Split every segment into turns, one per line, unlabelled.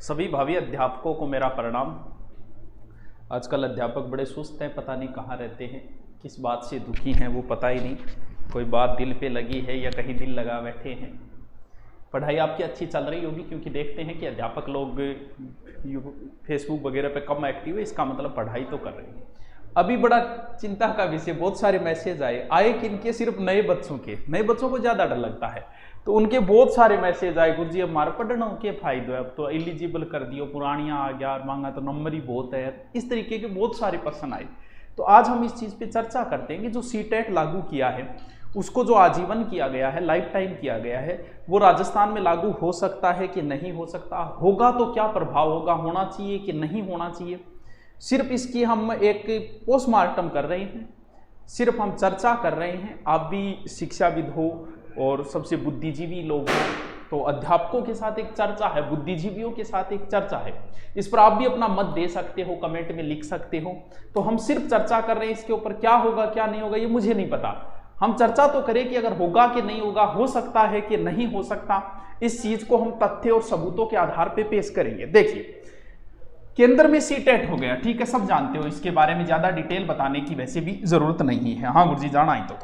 सभी भावी अध्यापकों को मेरा प्रणाम। आजकल अध्यापक बड़े सुस्त हैं, पता नहीं कहाँ रहते हैं, किस बात से दुखी हैं वो पता ही नहीं। कोई बात दिल पे लगी है या कहीं दिल लगा बैठे हैं। पढ़ाई आपकी अच्छी चल रही होगी, क्योंकि देखते हैं कि अध्यापक लोग फेसबुक वगैरह पे कम एक्टिव है, इसका मतलब पढ़ाई तो कर रहे हैं। अभी बड़ा चिंता का विषय, बहुत सारे मैसेज आए कि इनके सिर्फ नए बच्चों को ज़्यादा डर लगता है, तो उनके बहुत सारे मैसेज आए, गुरुजी हमारा पढ़ना के फायदे, अब तो एलिजिबल कर दियो, पुरानिया आ गया और मांगा तो नंबर ही बहुत है। इस तरीके के बहुत सारे प्रश्न आए। तो आज हम इस चीज़ पे चर्चा करते हैं कि जो सीटेट लागू किया है, उसको जो आजीवन किया गया है, लाइफ टाइम किया गया है, वो राजस्थान में लागू हो सकता है कि नहीं हो सकता, होगा तो क्या प्रभाव होगा, होना चाहिए कि नहीं होना चाहिए। सिर्फ इसकी हम एक पोस्टमार्टम कर रहे हैं, सिर्फ हम चर्चा कर रहे हैं। आप भी शिक्षाविद हो और सबसे बुद्धिजीवी लोग हो, तो अध्यापकों के साथ एक चर्चा है, बुद्धिजीवियों के साथ एक चर्चा है। इस पर आप भी अपना मत दे सकते हो, कमेंट में लिख सकते हो। तो हम सिर्फ चर्चा कर रहे हैं, इसके ऊपर क्या होगा क्या नहीं होगा ये मुझे नहीं पता। हम चर्चा तो करें कि अगर होगा कि नहीं होगा, हो सकता है कि नहीं हो सकता, इस चीज को हम तथ्य और सबूतों के आधार पर पेश करेंगे। देखिए, केंद्र में सीटेट हो गया, ठीक है, सब जानते हो, इसके बारे में ज्यादा डिटेल बताने की वैसे भी जरूरत नहीं है। हाँ गुरुजी जाना ही तो।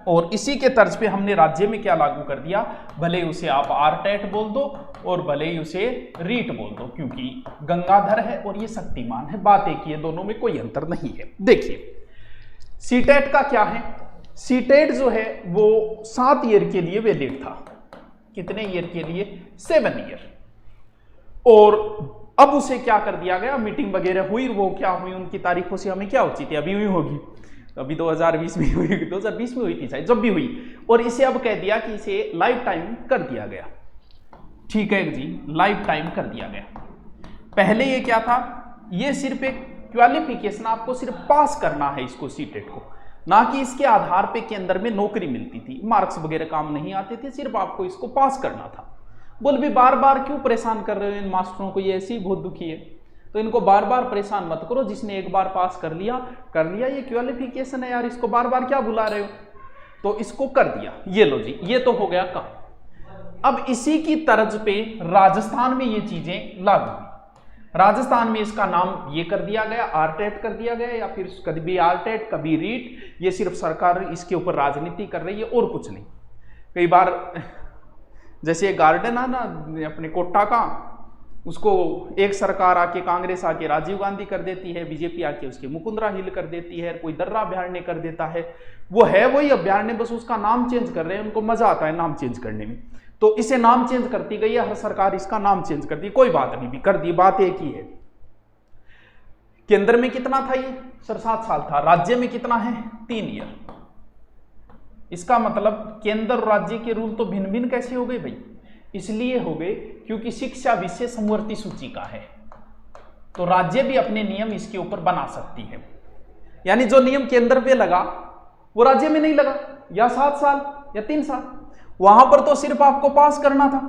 और इसी के तर्ज पे हमने राज्य में क्या लागू कर दिया, भले उसे आप आरटेट बोल दो और भले ही उसे रीट बोल दो, क्योंकि गंगाधर है और ये शक्तिमान है, बात एक ही है, दोनों में कोई अंतर नहीं है। देखिए सीटेट का क्या है, सीटेट जो है वो 7 ईयर के लिए वैलिड था। कितने ईयर के लिए? 7 ईयर। और अब उसे क्या कर दिया गया, मीटिंग वगैरह हुई, वो क्या हुई, उनकी तारीखों से हमें क्या उचित है, अभी हुई होगी, अभी 2020 में हुई, 2020 में हुई थी शायद, जब भी हुई, और इसे अब कह दिया कि इसे लाइफ टाइम कर दिया गया। ठीक है जी, लाइफ टाइम कर दिया गया। पहले ये क्या था, ये सिर्फ एक क्वालिफिकेशन, आपको सिर्फ पास करना है इसको, सीटेट को, ना कि इसके आधार पे केंद्र में नौकरी मिलती थी, मार्क्स वगैरह काम नहीं आते थे, सिर्फ आपको इसको पास करना था। बोल भी बार बार क्यों परेशान कर रहे हो इन मास्टरों को, ये ऐसे ही बहुत दुखी है, तो इनको बार बार परेशान मत करो। जिसने एक बार पास कर लिया, ये क्वालिफिकेशन है यार, इसको बार बार क्या बुला रहे हो, तो इसको कर दिया। ये लो जी, ये तो हो गया काम। अब इसी की तर्ज पे राजस्थान में ये चीजें लागू हुई। राजस्थान में इसका नाम ये कर दिया गया, आरटेट कर दिया गया, या फिर कभी आरटेट कभी रीट, ये सिर्फ सरकार इसके ऊपर राजनीति कर रही है और कुछ नहीं। कई बार जैसे गार्डन है ना अपने कोटा का, उसको एक सरकार आके, कांग्रेस आके राजीव गांधी कर देती है, बीजेपी आके उसके मुकुंदरा हिल कर देती है, कोई दर्रा अभ्यारण्य कर देता है, वो है वही अभ्यारण्य, बस उसका नाम चेंज कर रहे हैं, उनको मजा आता है नाम चेंज करने में, तो इसे नाम चेंज करती गई है, हर सरकार इसका नाम चेंज करती है, कोई बात नहीं, भी कर दी, बात एक ही है। केंद्र में कितना था ये, 7 साल था, राज्य में कितना है, 3 ईयर। इसका मतलब केंद्र और राज्य के रूल तो भिन्न भिन्न कैसे हो गए भाई? इसलिए हो गए क्योंकि शिक्षा विषय समवर्ती सूची का है, तो राज्य भी अपने नियम इसके ऊपर बना सकती है। यानी जो नियम केंद्र पे लगा वो राज्य में नहीं लगा, या 7 साल या 3 साल, वहां पर तो सिर्फ आपको पास करना था।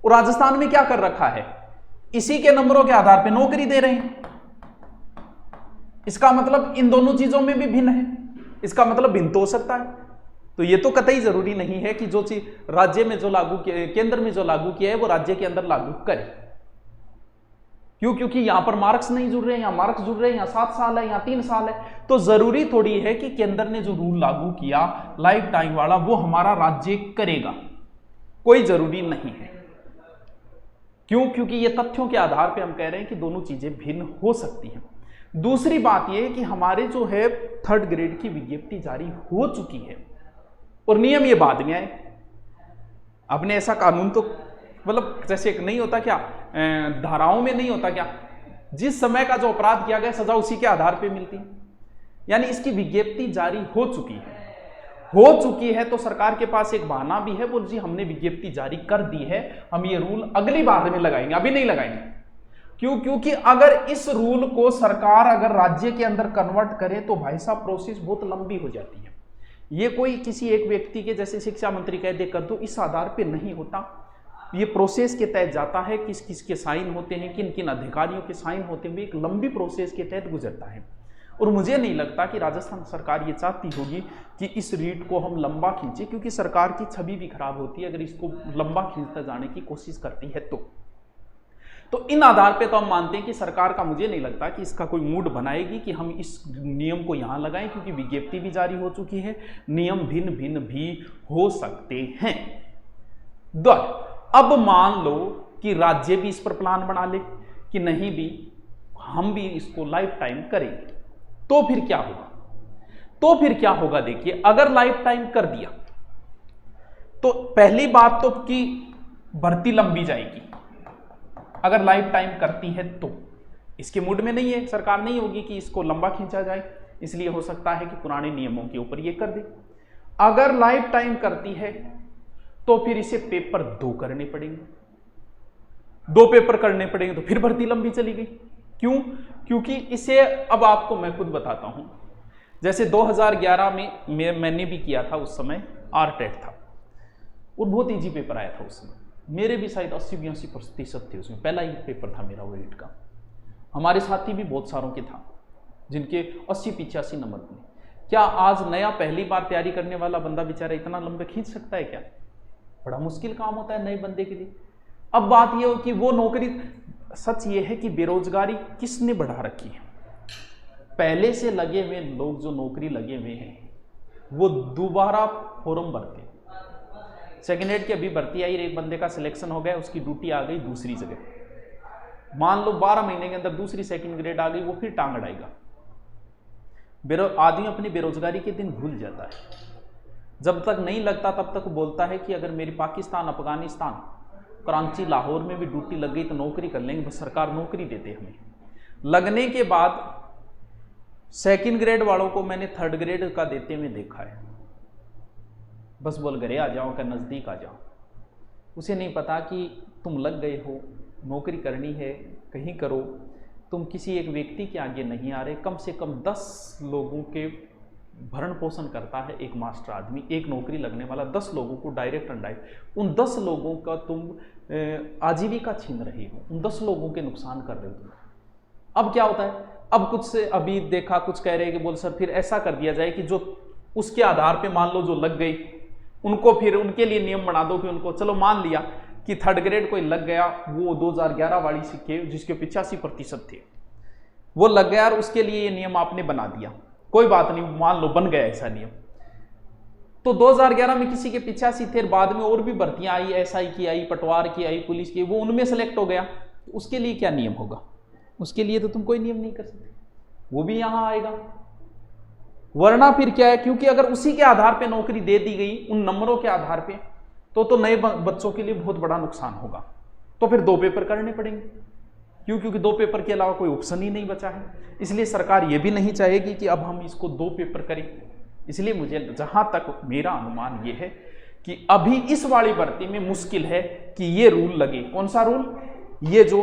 और राजस्थान में क्या कर रखा है, इसी के नंबरों के आधार पर नौकरी दे रहे हैं। इसका मतलब इन दोनों चीजों में भी भिन्न है, इसका मतलब भिन्न तो हो सकता है। तो ये तो कतई जरूरी नहीं है कि जो चीज राज्य में जो लागू किया, केंद्र में जो लागू किया है वो राज्य के अंदर लागू करे। क्यों? क्योंकि यहां पर मार्क्स नहीं जुड़ रहे हैं, यहां मार्क्स जुड़ रहे हैं, यहां 7 साल है, यहां 3 साल है, तो जरूरी थोड़ी है कि केंद्र ने जो रूल लागू किया लाइफ टाइम वाला वो हमारा राज्य करेगा, कोई जरूरी नहीं है। क्यों? क्योंकि ये तथ्यों के आधार पर हम कह रहे हैं कि दोनों चीजें भिन्न हो सकती हैं। दूसरी बात यह कि हमारे जो है 3rd ग्रेड की विज्ञप्ति जारी हो चुकी है और नियम ये बाद में आए। आपने ऐसा कानून तो मतलब जैसे नहीं होता क्या, धाराओं में नहीं होता क्या, जिस समय का जो अपराध किया गया सजा उसी के आधार पे मिलती है। यानी इसकी विज्ञप्ति जारी हो चुकी है, तो सरकार के पास एक बहाना भी है, बोल जी हमने विज्ञप्ति जारी कर दी है, हम ये रूल अगली बार में लगाएंगे, अभी नहीं लगाएंगे। क्यों? क्योंकि अगर इस रूल को सरकार अगर राज्य के अंदर कन्वर्ट करे तो भाई साहब प्रोसेस बहुत लंबी हो जाती है। ये कोई किसी एक व्यक्ति के जैसे शिक्षा मंत्री कह दे कर दो, इस आधार पे नहीं होता। ये प्रोसेस के तहत जाता है, किस किस के साइन होते हैं, किन किन अधिकारियों के साइन होते हुए एक लंबी प्रोसेस के तहत गुजरता है। और मुझे नहीं लगता कि राजस्थान सरकार ये चाहती होगी कि इस रीट को हम लंबा खींचे, क्योंकि सरकार की छवि भी खराब होती है अगर इसको लंबा खींचता जाने की कोशिश करती है तो। तो इन आधार पे तो हम मानते हैं कि सरकार का, मुझे नहीं लगता कि इसका कोई मूड बनाएगी कि हम इस नियम को यहां लगाएं, क्योंकि विज्ञप्ति भी जारी हो चुकी है, नियम भिन्न भिन्न भी हो सकते हैं। अब मान लो कि राज्य भी इस पर प्लान बना ले कि नहीं भी हम भी इसको लाइफ टाइम करेंगे, तो फिर क्या होगा? देखिए, अगर लाइफ टाइम कर दिया तो पहली बात तो कि भर्ती लंबी जाएगी। अगर लाइफ टाइम करती है तो इसके मूड में नहीं है, सरकार नहीं होगी कि इसको लंबा खींचा जाए, इसलिए हो सकता है कि पुराने नियमों के ऊपर ये कर दे। अगर लाइफ टाइम करती है तो फिर इसे पेपर 2 करने पड़ेंगे, 2 पेपर करने पड़ेंगे, तो फिर भर्ती लंबी चली गई। क्यों? क्योंकि इसे, अब आपको मैं खुद बताता हूं, जैसे 2011 में मैंने भी किया था, उस समय आरटेट था और बहुत इजी पेपर आया था उस समय, मेरे भी शायद 80-82% थे उसमें, पहला ही पेपर था मेरा वो 8 का। हमारे साथी भी बहुत सारों के था जिनके 80-85 नंबर थे। क्या आज नया पहली बार तैयारी करने वाला बंदा बेचारा इतना लंबे खींच सकता है क्या? बड़ा मुश्किल काम होता है नए बंदे के लिए। अब बात यह हो कि वो नौकरी, सच ये है कि बेरोजगारी किसने बढ़ा रखी है? पहले से लगे हुए लोग जो नौकरी लगे हुए हैं वो दोबारा फॉर्म भरते हैं। सेकेंड हेड की अभी भर्ती आई, एक बंदे का सिलेक्शन हो गया, उसकी ड्यूटी आ गई दूसरी जगह, मान लो 12 महीने के अंदर दूसरी सेकंड ग्रेड आ गई, वो फिर टांग अड़ाएगा। आदमी अपनी बेरोजगारी के दिन भूल जाता है, जब तक नहीं लगता तब तक बोलता है कि अगर मेरी पाकिस्तान, अफगानिस्तान, कराची, लाहौर में भी ड्यूटी लग गई तो नौकरी कर लेंगे, बस सरकार नौकरी देते हमें। लगने के बाद सेकंड ग्रेड वालों को मैंने थर्ड ग्रेड का देते हुए देखा है, बस बोल घरे आ जाओ, का नज़दीक आ जाओ। उसे नहीं पता कि तुम लग गए हो, नौकरी करनी है, कहीं करो, तुम किसी एक व्यक्ति के आगे नहीं आ रहे। कम से कम 10 लोगों के भरण पोषण करता है एक मास्टर आदमी, एक नौकरी लगने वाला 10 लोगों को डायरेक्ट अनडायरेक्ट, उन 10 लोगों का तुम आजीविका छीन रहे हो, उन 10 लोगों के नुकसान कर रहे हो तुम। अब क्या होता है, अब कुछ से अभी देखा, कुछ कह रहे हैं कि बोल सर फिर ऐसा कर दिया जाए कि जो उसके आधार पे मान लो जो लग गई उनको फिर उनके लिए नियम बना दो कि उनको, चलो मान लिया कि थर्ड ग्रेड कोई लग गया, वो 2011 वाली सिक्के जिसके 85% थे वो लग गया, और उसके लिए ये नियम आपने बना दिया, कोई बात नहीं, मान लो बन गया ऐसा नियम। तो 2011 में किसी के 85 थे, बाद में और भी भर्तियां आई, एसआई की आई, पटवार की आई, पुलिस की, वो उनमें सेलेक्ट हो गया, तो उसके लिए क्या नियम होगा? उसके लिए तो तुम कोई नियम नहीं कर सकते, वो भी यहां आएगा। वरना फिर क्या है, क्योंकि अगर उसी के आधार पे नौकरी दे दी गई, उन नंबरों के आधार पे, तो नए बच्चों के लिए बहुत बड़ा नुकसान होगा। तो फिर 2 पेपर करने पड़ेंगे। क्यों? क्योंकि 2 पेपर के अलावा कोई ऑप्शन ही नहीं बचा है। इसलिए सरकार ये भी नहीं चाहेगी कि अब हम इसको 2 पेपर करें। इसलिए मुझे, जहां तक मेरा अनुमान ये है कि अभी इस वाली भर्ती में मुश्किल है कि ये रूल लगे। कौन सा रूल? ये जो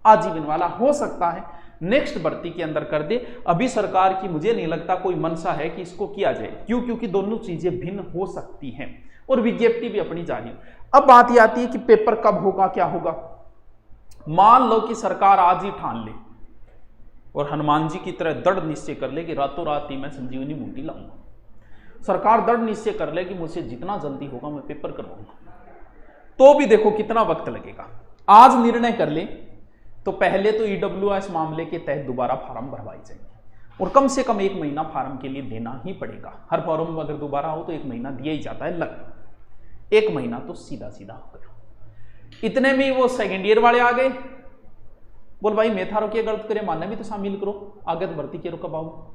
आजीवन वाला, हो सकता है नेक्स्ट भर्ती के अंदर कर दे। अभी सरकार की मुझे नहीं लगता कोई मंशा है कि इसको किया जाए। क्यों? क्योंकि दोनों चीजें भिन्न हो सकती हैं और विज्ञप्ति भी अपनी जारी है। अब बात ये आती है कि पेपर कब होगा, क्या होगा। मान लो कि सरकार आज ही ठान ले और हनुमान जी की तरह दृढ़ निश्चय कर ले कि रातों रात ही मैं संजीवनी बूटी लाऊंगा। सरकार दृढ़ निश्चय कर ले कि मुझसे जितना जल्दी होगा मैं पेपर करवाऊंगा, तो भी देखो कितना वक्त लगेगा। आज निर्णय कर ले तो पहले तो ईडब्ल्यूएस मामले के तहत दोबारा फार्म भरवाई जाएंगे और कम से कम 1 महीना फार्म के लिए देना ही पड़ेगा। हर फॉर्म में अगर दोबारा हो तो 1 महीना दिया ही जाता है, लगभग 1 महीना तो सीधा सीधा हो गया। इतने में वो सेकेंड ईयर वाले आ गए, बोल भाई मैं थारो क्या गलत करे, मानने भी तो शामिल करो, आगे तो भर्ती के कब आओ।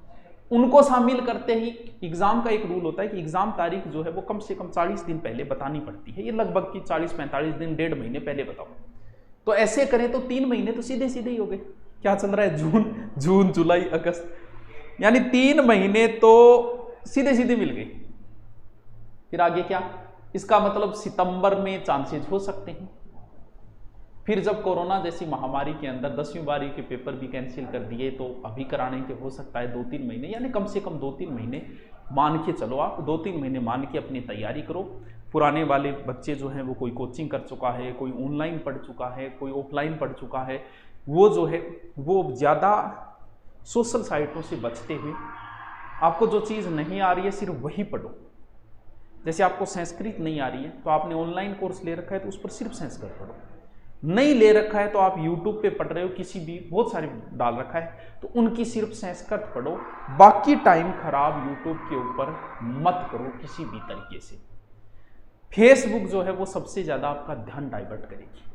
उनको शामिल करते ही एग्जाम का एक रूल होता है कि एग्जाम तारीख जो है वो कम से कम 40 दिन पहले बतानी पड़ती है। ये लगभग की 40-45 दिन, 1.5 महीने पहले बताओ। तो ऐसे करें तो 3 महीने तो सीधे सीधे ही हो गए। क्या चल रहा है, जून जुलाई अगस्त, यानी 3 महीने तो सीधे सीधे मिल गए। फिर आगे क्या? इसका मतलब सितंबर में चांसेस हो सकते हैं। फिर जब कोरोना जैसी महामारी के अंदर 10वीं बारी के पेपर भी कैंसिल कर दिए तो अभी कराने के हो सकता है 2-3 महीने, यानी कम से कम 2-3 महीने मान के चलो आप। 2-3 महीने मान के अपनी तैयारी करो। पुराने वाले बच्चे जो हैं वो कोई कोचिंग कर चुका है, कोई ऑनलाइन पढ़ चुका है, कोई ऑफलाइन पढ़ चुका है, वो जो है वो ज़्यादा सोशल साइटों से बचते हुए आपको जो चीज़ नहीं आ रही है सिर्फ वही पढ़ो। जैसे आपको संस्कृत नहीं आ रही है तो आपने ऑनलाइन कोर्स ले रखा है तो उस पर सिर्फ संस्कृत पढ़ो। नहीं ले रखा है तो आप YouTube पे पढ़ रहे हो, किसी भी बहुत सारे डाल रखा है, तो उनकी सिर्फ संस्कृत पढ़ो, बाकी टाइम खराब YouTube के ऊपर मत करो किसी भी तरीके से। फेसबुक जो है वो सबसे ज़्यादा आपका ध्यान डाइवर्ट करेगी।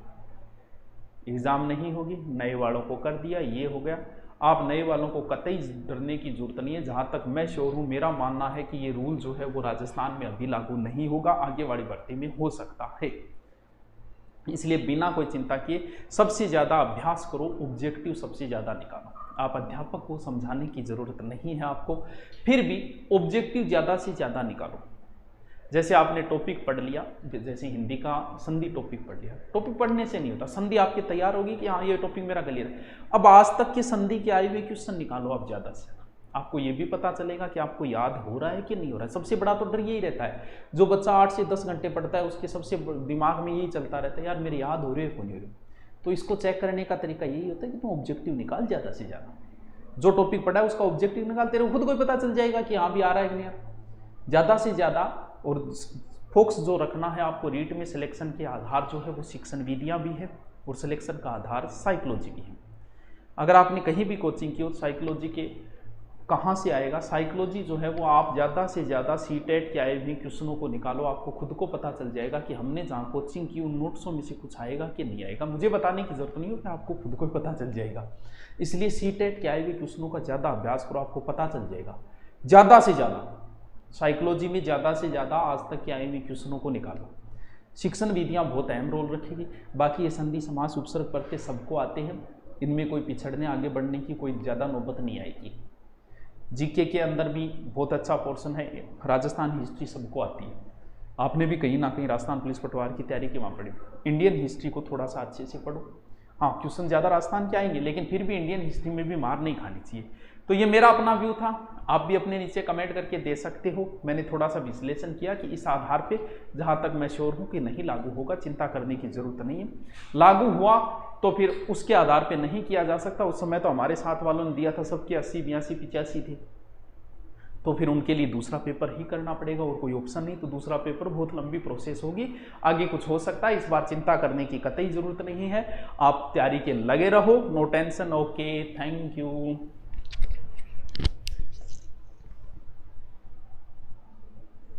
एग्ज़ाम नहीं होगी, नए वालों को कर दिया, ये हो गया। आप नए वालों को कतई डरने की जरूरत नहीं है। जहाँ तक मैं श्योर हूँ, मेरा मानना है कि ये रूल जो है वो राजस्थान में अभी लागू नहीं होगा, आगे वाली भर्ती में हो सकता है। इसलिए बिना कोई चिंता किए सबसे ज़्यादा अभ्यास करो, ऑब्जेक्टिव सबसे ज़्यादा निकालो। आप अध्यापक को समझाने की ज़रूरत नहीं है आपको, फिर भी ऑब्जेक्टिव ज़्यादा से ज़्यादा निकालो। जैसे आपने टॉपिक पढ़ लिया, जैसे हिंदी का संधि टॉपिक पढ़ लिया, टॉपिक पढ़ने से नहीं होता, संधि आपकी तैयार होगी कि हाँ ये टॉपिक मेरा क्लियर है। अब आज तक के संधि के आए हुए क्वेश्चन निकालो आप ज़्यादा से, आपको ये भी पता चलेगा कि आपको याद हो रहा है कि नहीं हो रहा है। सबसे बड़ा तो डर यही रहता है, जो बच्चा 8 से 10 घंटे पढ़ता है उसके सबसे दिमाग में यही चलता रहता है, यार मेरे याद हो रहे हैं क्यों नहीं हो रहे। तो इसको चेक करने का तरीका यही होता है कि तुम ऑब्जेक्टिव निकाल ज़्यादा से ज़्यादा, जो टॉपिक पढ़ा है उसका ऑब्जेक्टिव निकाल, तेरे खुद को ही पता चल जाएगा कि हाँ भी आ रहा है कि नहीं। ज़्यादा से ज़्यादा और फोकस जो रखना है आपको, रीट में सिलेक्शन के आधार जो है वो शिक्षण विधियाँ भी है और सिलेक्शन का आधार साइकोलॉजी भी है। अगर आपने कहीं भी कोचिंग की हो, साइकोलॉजी के कहाँ से आएगा, साइकोलॉजी जो है वो आप ज़्यादा से ज़्यादा सीटेट के आए हुए क्वेश्चनों को निकालो, आपको खुद को पता चल जाएगा कि हमने जहाँ कोचिंग की उन नोट्सों में से कुछ आएगा कि नहीं आएगा। मुझे बताने की जरूरत नहीं हो कि आपको खुद को पता चल जाएगा। इसलिए सीटेट के आए हुए क्वेश्चनों का ज़्यादा अभ्यास करो, आपको पता चल जाएगा। ज़्यादा से ज़्यादा साइकोलॉजी में ज़्यादा से ज़्यादा आज तक के आए हुए क्वेश्चनों को निकालो। शिक्षण विधियाँ बहुत अहम रोल रखेगी। बाकी ये संधि समास उपसर्ग प्रत्यय सबको आते हैं, इनमें कोई पिछड़ने आगे बढ़ने की कोई ज़्यादा नौबत नहीं आएगी। जीके के अंदर भी बहुत अच्छा पोर्शन है, राजस्थान हिस्ट्री सबको आती है। आपने भी कहीं ना कहीं राजस्थान पुलिस पटवार की तैयारी के वहाँ पढ़ी। इंडियन हिस्ट्री को थोड़ा सा अच्छे से पढ़ो। हाँ, क्वेश्चन ज़्यादा राजस्थान के आएंगे, लेकिन फिर भी इंडियन हिस्ट्री में भी मार नहीं खानी चाहिए। तो ये मेरा अपना व्यू था, आप भी अपने नीचे कमेंट करके दे सकते हो। मैंने थोड़ा सा विश्लेषण किया कि इस आधार पे जहाँ तक मैं श्योर हूँ कि नहीं लागू होगा, चिंता करने की ज़रूरत नहीं है। लागू हुआ तो फिर उसके आधार पे नहीं किया जा सकता। उस समय तो हमारे साथ वालों ने दिया था, सबके 80, 82, 85 थे, तो फिर उनके लिए दूसरा पेपर ही करना पड़ेगा और कोई ऑप्शन नहीं। तो दूसरा पेपर बहुत लंबी प्रोसेस होगी, आगे कुछ हो सकता है। इस बार चिंता करने की कतई ज़रूरत नहीं है, आप तैयारी के लगे रहो, no tension. Okay, thank you.